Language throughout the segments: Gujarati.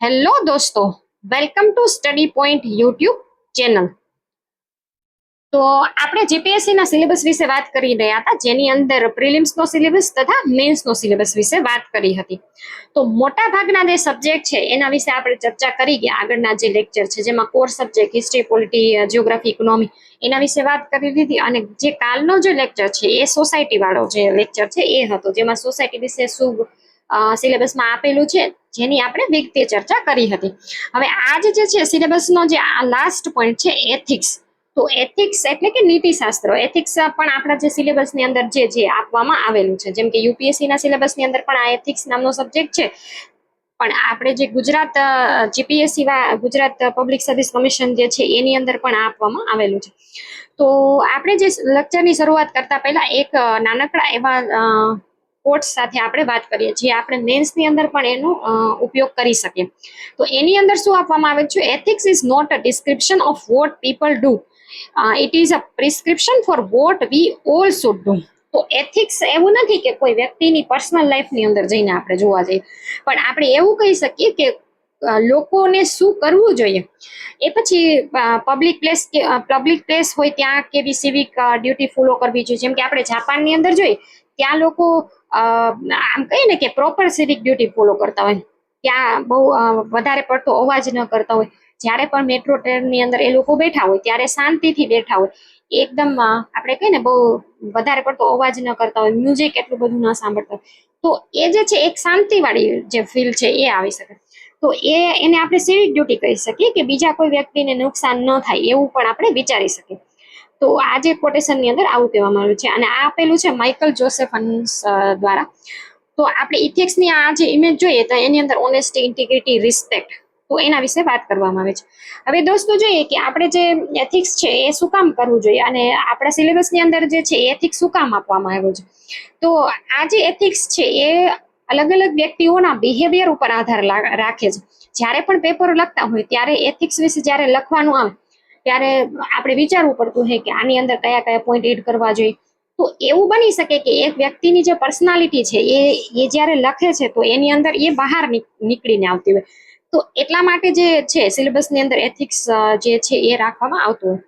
હેલો દોસ્તો, welcome to study point YouTube channel. તો આપણે જીપીએસસી ના સિલેબસ વિશે વાત કરી રહ્યા હતા, જેની અંદર પ્રિલિમ્સનો સિલેબસ તથા મેન્સનો સિલેબસ વિશે વાત કરી હતી. તો મોટા ભાગના જે સબ્જેક્ટ છે એના વિશે આપણે ચર્ચા કરી ગયા. આગળના જે લેક્ચર છે જેમાં core subject history, polity, geography, economy એના વિશે વાત કરી દીધી. અને જે કાલનો જે લેક્ચર છે એ સોસાયટી વાળો જે લેક્ચર છે એ હતો, જેમાં સોસાયટી વિશે શું સિલેબસમાં આપેલું છે જેની આપણે વિગતે ચર્ચા કરી હતી. હવે આજ જે છે સિલેબસનો જે આ લાસ્ટ પોઈન્ટ છે એથિક્સ. તો એથિક્સ એટલે કે નીતિશાસ્ત્ર. એથિક્સ પણ આપણા જે સિલેબસની અંદર જે આપવામાં આવેલું છે, જેમ કે યુપીએસસી ના સિલેબસની અંદર પણ આ એથિક્સ નામનો સબ્જેક્ટ છે. પણ આપણે જે Gujarat GPSC Gujarat public service commission જે છે એની અંદર પણ આપવામાં આવેલું છે. તો આપણે જે લેક્ચરની શરૂઆત કરતા પહેલા એક નાનકડા એવા કોટ્સ સાથે આપણે વાત કરીએ, જે આપણે મેન્સની અંદર પણ એનો ઉપયોગ કરી શકીએ. તો એની અંદર શું આપવામાં આવે છે? Ethics is not a description of what people do, it is a prescription for what we all should do. તો એથિક્સ એવું નથી કે કોઈ વ્યક્તિની પર્સનલ લાઈફની અંદર જઈને આપણે જોવા જઈએ, પણ આપણે એવું કહી શકીએ કે લોકોને શું કરવું જોઈએ. એ પછી પબ્લિક પ્લેસ હોય ત્યાં કેવી સિવિક ડ્યુટી ફોલો કરવી જોઈએ. જેમ કે આપણે જાપાનની અંદર જોઈએ, ત્યાં લોકો આમ કહીએ ને કે પ્રોપર સિવિક ડ્યુટી ફોલો કરતા હોય. ત્યાં બહુ વધારે પડતો અવાજ ન કરતા હોય. જ્યારે પણ મેટ્રો ટ્રેનની અંદર એ લોકો બેઠા હોય ત્યારે શાંતિથી બેઠા હોય. એકદમ આપણે કહીએ ને બહુ વધારે પડતો અવાજ ન કરતા હોય, મ્યુઝિક એટલું બધું ન સાંભળતા હોય. તો એ જે છે એક શાંતિવાળી જે ફીલ છે એ આવી શકે. તો એને આપણે સિવિક ડ્યુટી કહી શકીએ, કે બીજા કોઈ વ્યક્તિને નુકસાન ન થાય એવું પણ આપણે વિચારી શકીએ. તો આ જે કોટેશનની અંદર આવું કહેવામાં આવ્યું છે, અને આ આપેલું છે માઇકલ જોસેફન્સ દ્વારા. તો આપણે ઇથિક્સની આ જે ઇમેજ જોઈએ તો એની અંદર ઓનેસ્ટી, ઇન્ટિગ્રિટી, રિસ્પેક્ટ, તો એના વિશે વાત કરવામાં આવે છે. હવે દોસ્તો જોઈએ કે આપણે જે એથિક્સ છે એ શું કામ કરવું જોઈએ, અને આપણા સિલેબસની અંદર જે છે એથિક્સ શું કામ આપવામાં આવ્યું છે. તો આ જે એથિક્સ છે એ અલગ અલગ વ્યક્તિઓના બિહેવિયર ઉપર આધાર રાખે છે. જ્યારે પણ પેપર લખતા હોય ત્યારે એથિક્સ વિશે જ્યારે લખવાનું આવે ત્યારે આપણે વિચારવું પડતું હોય કે આની અંદર કયા કયા પોઈન્ટ એડ કરવા જોઈએ. તો એવું બની શકે કે એક વ્યક્તિની જે પર્સનાલિટી છે એ જ્યારે લખે છે તો એની અંદર એ બહાર નીકળીને આવતી હોય. તો એટલા માટે જે છે સિલેબસની અંદર એથિક્સ જે છે એ રાખવામાં આવતું હોય.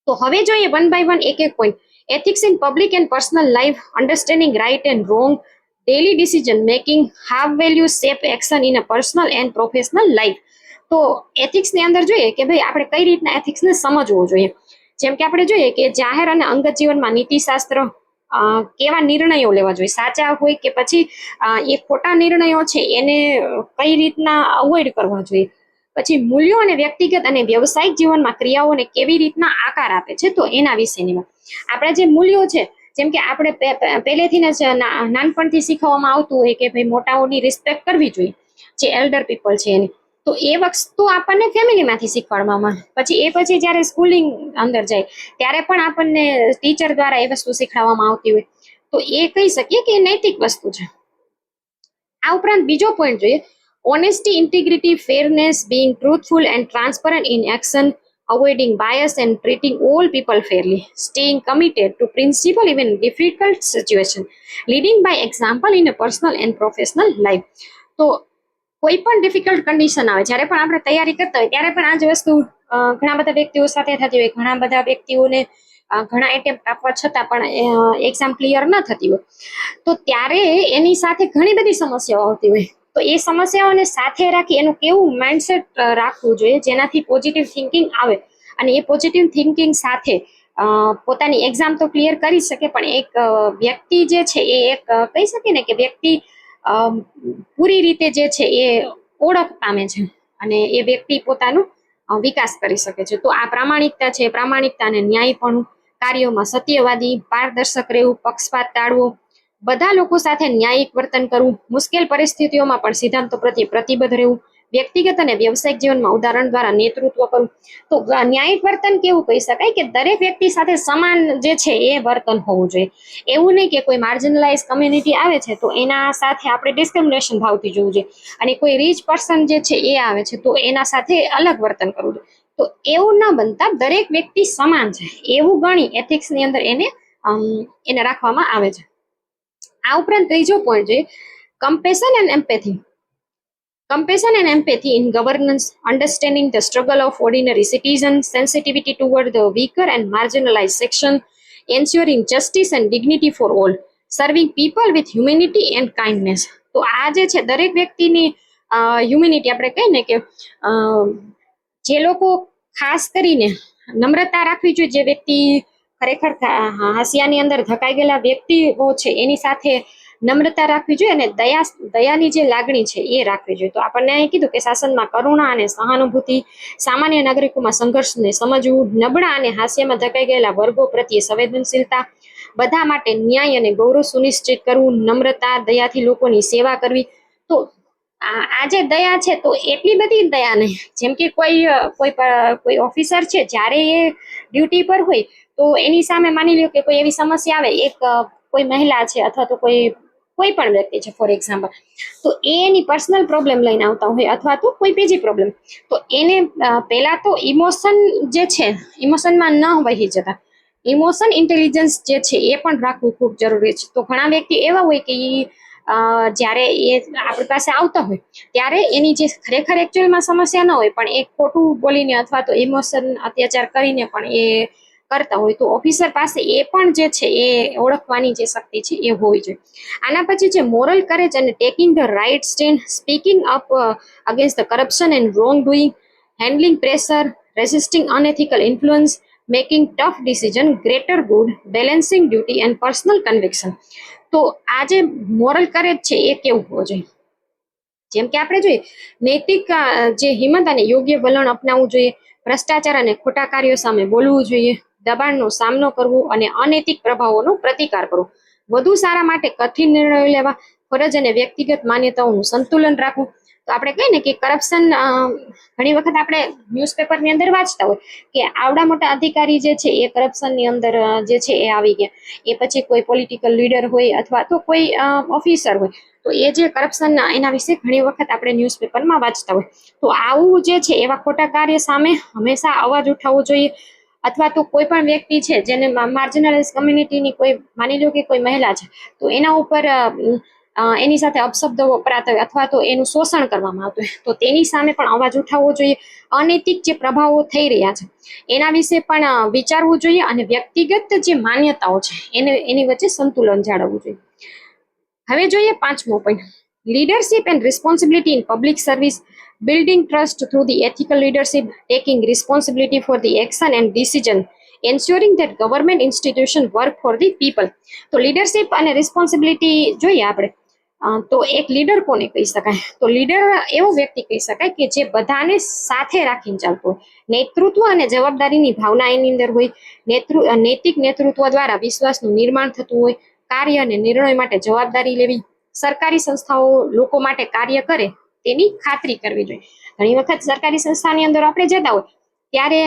તો હવે જોઈએ વન બાય વન એક એક point. Ethics in public and personal life, understanding right and wrong, daily decision making, how value shape action in a personal and professional life. તો એથિક્સની અંદર જોઈએ કે ભાઈ આપણે કઈ રીતના એથિક્સને સમજવું જોઈએ. જેમ કે આપણે જોઈએ કે જાહેર અને અંગત જીવનમાં નીતિશાસ્ત્ર, કેવા નિર્ણયો લેવા જોઈએ, સાચા હોય કે પછી એ ખોટા નિર્ણયો છે એને કઈ રીતના અવોઇડ કરવા જોઈએ. પછી મૂલ્યો અને વ્યક્તિગત અને વ્યવસાયિક જીવનમાં ક્રિયાઓને કેવી રીતના આકાર આપે છે, તો એના વિશેની વાત. આપણા જે મૂલ્યો છે, જેમ કે આપણે પહેલેથી નાનપણથી શીખવવામાં આવતું હોય કે ભાઈ મોટાઓની રિસ્પેક્ટ કરવી જોઈએ, જે એલ્ડર પીપલ છે એની. તો એ વસ્તુ આપણને ફેમિલીમાંથી શીખવાડવામાં. પછી એ પછી જ્યારે સ્કૂલિંગ અંદર જાય ત્યારે પણ આપણને ટીચર દ્વારા એ વસ્તુ શીખવાડવામાં આવતી હોય. તો એ કહી શકીએ કે નૈતિક વસ્તુ છે. આ ઉપરાંત બીજો પોઈન્ટ જોઈએ, honesty, integrity, fairness, being truthful and transparent in action, avoiding bias and treating all people fairly, staying committed to principle even in difficult situation, leading by example in a personal and professional life. તો કોઈ પણ ડિફિકલ્ટ કન્ડિશન આવે, જ્યારે પણ આપણે તૈયારી કરતા હોય ત્યારે પણ આ જ વસ્તુ ઘણા બધા વ્યક્તિઓ સાથે થતી હોય. ઘણા બધા વ્યક્તિઓને ઘણા એટેમ્પ્ટ આપવા છતાં પણ એક્ઝામ ક્લિયર ન થતી હોય. તો ત્યારે એની સાથે ઘણી બધી સમસ્યાઓ આવતી હોય. તો એ સમસ્યાઓને સાથે રાખી એનું કેવું માઇન્ડસેટ રાખવું જોઈએ જેનાથી પોઝિટિવ થિંકિંગ આવે, અને એ પોઝિટિવ થિંકિંગ સાથે પોતાની એક્ઝામ તો ક્લિયર કરી શકે, પણ એક વ્યક્તિ જે છે એ એક કહી શકે ને કે વ્યક્તિ પૂરી રીતે જે છે એ ઓળખ પામે છે, અને એ વ્યક્તિ પોતાનું વિકાસ કરી શકે છે. તો આ પ્રામાણિકતા છે, પ્રામાણિકતા અને ન્યાયપણું, કાર્યોમાં સત્યવાદી, પારદર્શક રહેવું, પક્ષપાત ટાળવો, બધા લોકો સાથે ન્યાયિક વર્તન કરવું, મુશ્કેલ પરિસ્થિતિઓમાં પણ સિદ્ધાંતો પ્રત્યે પ્રતિબદ્ધ રહેવું, વ્યક્તિગત અને વ્યવસાયિક જીવનમાં ઉદાહરણ દ્વારા નેતૃત્વ કરવું. તો ન્યાયિક વર્તન કેવું કહી શકાય કે દરેક વ્યક્તિ સાથે સમાન જે છે એ વર્તન હોવું જોઈએ. એવું નહીં કે કોઈ માર્જિનલાઇઝ કમ્યુનિટી આવે છે તો એના સાથે આપણે ડિસ્ક્રિમિનેશન ભાવથી જોવું જોઈએ, અને કોઈ રીચ પર્સન જે છે એ આવે છે તો એના સાથે અલગ વર્તન કરવું જોઈએ. તો એવું ન બનતા દરેક વ્યક્તિ સમાન છે એવું ગણી એથિક્સની અંદર એને રાખવામાં આવે છે. આ ઉપરાંત ત્રીજો પોઈન્ટ છે compassion and empathy. compassion and empathy in governance, understanding the struggle of ordinary citizens, sensitivity toward the weaker and marginalized section, ensuring justice and dignity for all, serving people with humanity and kindness. તો આ જે છે દરેક વ્યક્તિની હ્યુમિનિટી આપણે કહીએ ને કે જે લોકો ખાસ કરીને નમ્રતા રાખવી જોઈએ, જે વ્યક્તિ ખરેખર હાસ્યાની અંદર ધકાઈ ગયેલા વ્યક્તિઓ છે એની સાથે નમ્રતા રાખવી જોઈએ અને દયાની જે લાગણી છે એ રાખવી જોઈએ. તો આપણને અહીં કીધું કે શાસનમાં કરુણા અને સહાનુભૂતિ, સામાન્ય નાગરિકોમાં સંઘર્ષને સમજવું, નબળા અને હાસ્યમાં ધકાઈ ગયેલા વર્ગો પ્રત્યે સંવેદનશીલતા, બધા માટે ન્યાય અને ગૌરવ સુનિશ્ચિત કરવું, નમ્રતા, દયાથી લોકોની સેવા કરવી. તો આ જે દયા છે તો એટલી બધી દયા નહીં, જેમ કે કોઈ ઓફિસર છે જ્યારે એ ડ્યુટી પર હોય તો એની સામે માની લ્યો કે કોઈ એવી સમસ્યા આવે, એક કોઈ મહિલા છે અથવા તો કોઈ પણ વ્યક્તિ છે ફોર એક્ઝામ્પલ, તો એની પર્સનલ પ્રોબ્લેમ લઈને આવતા હોય અથવા તો કોઈ બીજી પ્રોબ્લેમ, તો એને પહેલા તો ઇમોશન જે છે ઇમોશનમાં ન વહી જતા ઇમોશન ઇન્ટેલિજન્સ જે છે એ પણ રાખવું ખૂબ જરૂરી છે. તો ઘણા વ્યક્તિ એવા હોય કે જ્યારે એ આપણી પાસે આવતા હોય ત્યારે એની જે ખરેખર એકચ્યુઅલમાં સમસ્યા ન હોય પણ એ ખોટું બોલીને અથવા તો ઇમોશન અત્યાચાર કરીને પણ એ કરતા હોય, તો ઓફિસર પાસે એ પણ જે છે એ ઓળખવાની જે શક્તિ છે એ હોવી જોઈએ. આના પછી છે મોરલ કરેજ અને taking the right stand, speaking up against the corruption and wrong doing, handling pressure, resisting unethical influence, making tough decision, greater good, balancing duty and personal conviction. તો આ જે મોરલ કરેજ છે એ કેવું હોવું જોઈએ? જેમ કે આપણે જોઈએ નૈતિક જે હિંમત અને યોગ્ય વલણ અપનાવવું જોઈએ, ભ્રષ્ટાચાર અને ખોટા કાર્યો સામે બોલવું જોઈએ, દબાણનો સામનો કરવો અને અનૈતિક પ્રભાવોનો પ્રતિકાર કરવો, વધુ સારા માટે કઠિન નિર્ણયો લેવા, ફરજ અને વ્યક્તિગત માન્યતાઓનું સંતુલન રાખવું. તો આપણે કહીએ ને કે કરપ્શન ઘણી વખત આપણે ન્યૂઝપેપરની અંદર વાંચતા હોય કે આવડા મોટા અધિકારી જે છે એ કરપ્શનની અંદર જે છે એ આવી ગયા, એ પછી કોઈ પોલિટિકલ લીડર હોય અથવા તો કોઈ ઓફિસર હોય, તો એ જે કરપ્શન એના વિશે ઘણી વખત આપણે ન્યૂઝપેપરમાં વાંચતા હોય. તો આવું જે છે એવા ખોટા કાર્ય સામે હંમેશા અવાજ ઉઠાવવો જોઈએ. અથવા તો કોઈ પણ વ્યક્તિ છે જેને માર્જિનલાઇઝ કમ્યુનિટીની કોઈ માની લો કે કોઈ મહિલા છે, તો એના ઉપર એની સાથે અપશબ્દો વપરાતા હોય અથવા તો એનું શોષણ કરવામાં આવતું હોય, તો તેની સામે પણ અવાજ ઉઠાવવો જોઈએ. અનૈતિક જે પ્રભાવો થઈ રહ્યા છે એના વિશે પણ વિચારવું જોઈએ અને વ્યક્તિગત જે માન્યતાઓ છે એની વચ્ચે સંતુલન જાળવવું જોઈએ. હવે જોઈએ 5મો point, leadership and responsibility in public service, building trust through the ethical leadership, taking responsibility for the action and decision, ensuring that government institution work for the people. તો લીડરશિપ અને રિસ્પોન્સિબિલિટી જોઈએ આપણે, તો એક લીડર કોને કહી શકાય? તો લીડર એવો વ્યક્તિ કહી શકાય કે જે બધાને સાથે રાખીને ચાલતો હોય, નેતૃત્વ અને જવાબદારીની ભાવના એની અંદર હોય, નૈતિક નેતૃત્વ દ્વારા વિશ્વાસનું નિર્માણ થતું હોય, કાર્ય અને નિર્ણય માટે જવાબદારી લેવી, સરકારી સંસ્થાઓ લોકો માટે કાર્ય કરે તેની ખાતરી કરવી જોઈએ. ઘણી વખત સરકારી સંસ્થાની અંદર આપણે જતા હોય ત્યારે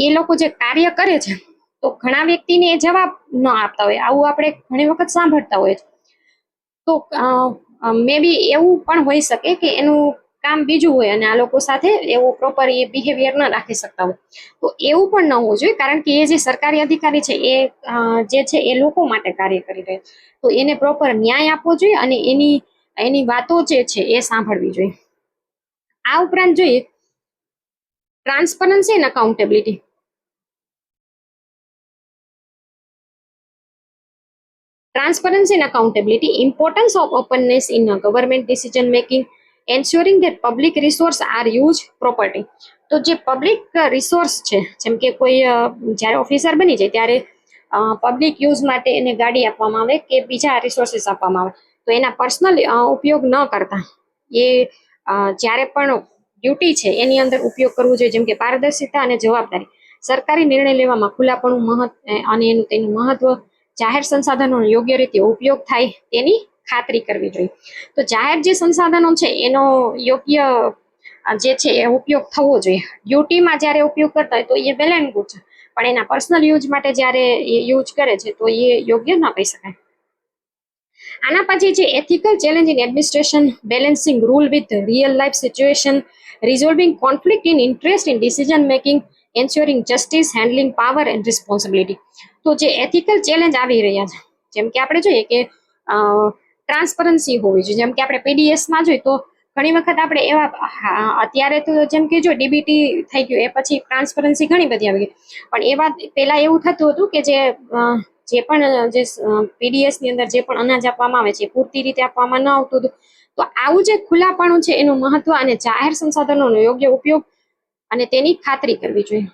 એ લોકો જે કાર્ય કરે છે તો ઘણા વ્યક્તિને એ જવાબ ન આપતા હોય, આવું આપણે ઘણી વખત સાંભળતા હોય. તો મે બી એવું પણ હોઈ શકે કે એનું કામ બીજું હોય અને આ લોકો સાથે એવો પ્રોપર એ બિહેવિયર ન રાખી શકતા હોય, તો એવું પણ ન હોવું જોઈએ. કારણ કે એ જે સરકારી અધિકારી છે એ જે છે એ લોકો માટે કાર્ય કરી રહ્યા છે, તો એને પ્રોપર ન્યાય આપવો જોઈએ અને એની વાતો જે છે એ સાંભળવી જોઈએ. આ ઉપરાંત જોઈએ transparency and accountability. Transparency and accountability, importance of openness in government decision making, ensuring that public resource are used properly. તો જે પબ્લિક રિસોર્સ છે, જેમ કે કોઈ જ્યારે ઓફિસર બની જાય ત્યારે પબ્લિક યુઝ માટે એને ગાડી આપવામાં આવે કે બીજા રિસોર્સિસ આપવામાં આવે, તો એના પર્સનલ ઉપયોગ ન કરતા એ જ્યારે પણ ડ્યુટી છે એની અંદર ઉપયોગ કરવો જોઈએ. જેમ કે પારદર્શિતા અને જવાબદારી, સરકારી નિર્ણય લેવામાં ખુલ્લાપણું અને તેનું મહત્વ, જાહેર સંસાધનોનો યોગ્ય રીતે ઉપયોગ થાય તેની ખાતરી કરવી જોઈએ. તો જાહેર જે સંસાધનો છે એનો યોગ્ય જે છે એ ઉપયોગ થવો જોઈએ. ડ્યુટીમાં જ્યારે ઉપયોગ કરતા હોય તો એ વેલ એન્ડ ગુડ છે, પણ એના પર્સનલ યુઝ માટે જ્યારે એ યુઝ કરે છે તો એ યોગ્ય ન કહી શકાય. આના પછી છે ethical challenge in administration, balancing rule with real life situation, resolving conflict in interest in decision making, ensuring justice, handling power and responsibility. તો જે એથિકલ ચેલેન્જ આવી રહ્યા છે, જેમ કે આપણે જોઈએ કે ટ્રાન્સપરન્સી હોવી જોઈએ. જેમ કે આપણે પીડીએસમાં જોઈએ તો ઘણી વખત આપણે એવા અત્યારે તો જેમ કે જો ડીબીટી થઈ ગયું એ પછી ટ્રાન્સપરન્સી ઘણી બધી આવી ગઈ, પણ એવા પેલા એવું થતું હતું કે જે પણ જે પીડીએસ ની અંદર જે પણ અનાજ આપવામાં આવે છે પૂરતી રીતે આપવામાં ન આવતું હતું. તો આવું જે ખુલ્લાપણું છે એનું મહત્વ અને જાહેર સંસાધનોનો યોગ્ય ઉપયોગ અને તેની ખાતરી કરવી જોઈએ.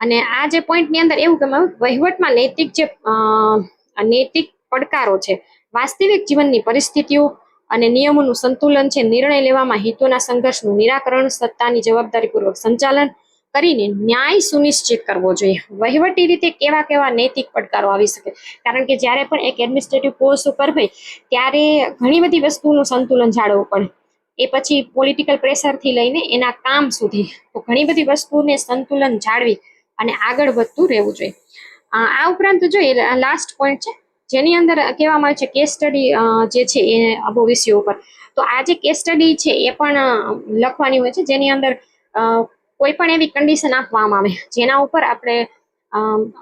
અને આ જે પોઈન્ટની અંદર એવું કે વહીવટમાં નૈતિક પડકારો છે, વાસ્તવિક જીવનની પરિસ્થિતિઓ અને નિયમોનું સંતુલન છે, નિર્ણય લેવામાં હિતોના સંઘર્ષનું નિરાકરણ, સત્તાની જવાબદારીપૂર્વક સંચાલન કરીને ન્યાય સુનિશ્ચિત કરવો જોઈએ. વહીવટી રીતે કેવા કેવા નૈતિક પડકારો આવી શકે, કારણ કે જ્યારે પણ એક એડમિનિસ્ટ્રેટિવ પોસ્ટ ઉપર હોય ત્યારે ઘણી બધી વસ્તુનું સંતુલન જાળવવું પડે. એ પછી પોલિટિકલ પ્રેશરથી લઈને એના કામ સુધી, તો ઘણી બધી વસ્તુને સંતુલન જાળવી અને આગળ વધતું રહેવું જોઈએ. આ ઉપરાંત જોઈએ લાસ્ટ પોઈન્ટ છે જેની અંદર કહેવામાં આવે છે કેસ સ્ટડી જે છે એ ભવિષ્ય ઉપર. તો આ જે કેસ સ્ટડી છે એ પણ લખવાની હોય છે, જેની અંદર કોઈ પણ એવી કન્ડિશન આપવામાં આવે જેના ઉપર આપણે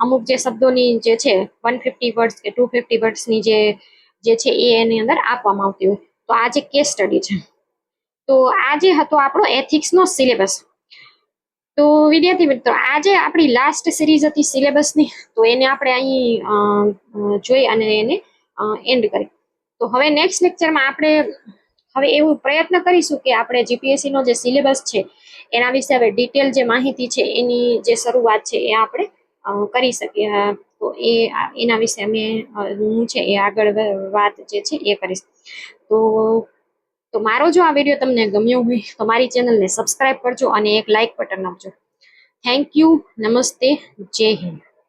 અમુક જે શબ્દોની જે છે 150 વર્ડ્સ કે 250 વર્ડ્સની જે છે એ એની અંદર આપવામાં આવતી હોય. તો આ જે કેસ સ્ટડી છે, તો આ જે હતો આપણો એથિક્સનો સિલેબસ. તો વિદ્યાર્થી મિત્રો, આજે આપણી લાસ્ટ સિરીઝ હતી સિલેબસની, તો એને આપણે અહીં જોઈ અને એને એન્ડ કરી. તો હવે નેક્સ્ટ લેક્ચરમાં આપણે હવે એવું પ્રયત્ન કરીશું કે આપણે જીપીએસસી નો જે સિલેબસ છે એના વિશે હવે ડિટેલ જે માહિતી છે એની જે શરૂઆત છે એ આપણે કરી શકીએ. તો એના વિશે હું છે એ આગળ વાત જે છે એ કરીશ. તો મારો જો આ વિડીયો તમને ગમ્યો હોય તો મારી ચેનલને સબસ્ક્રાઇબ કરજો અને એક લાઇક બટન આપજો. Thank you. નમસ્તે. જય હિન્દ.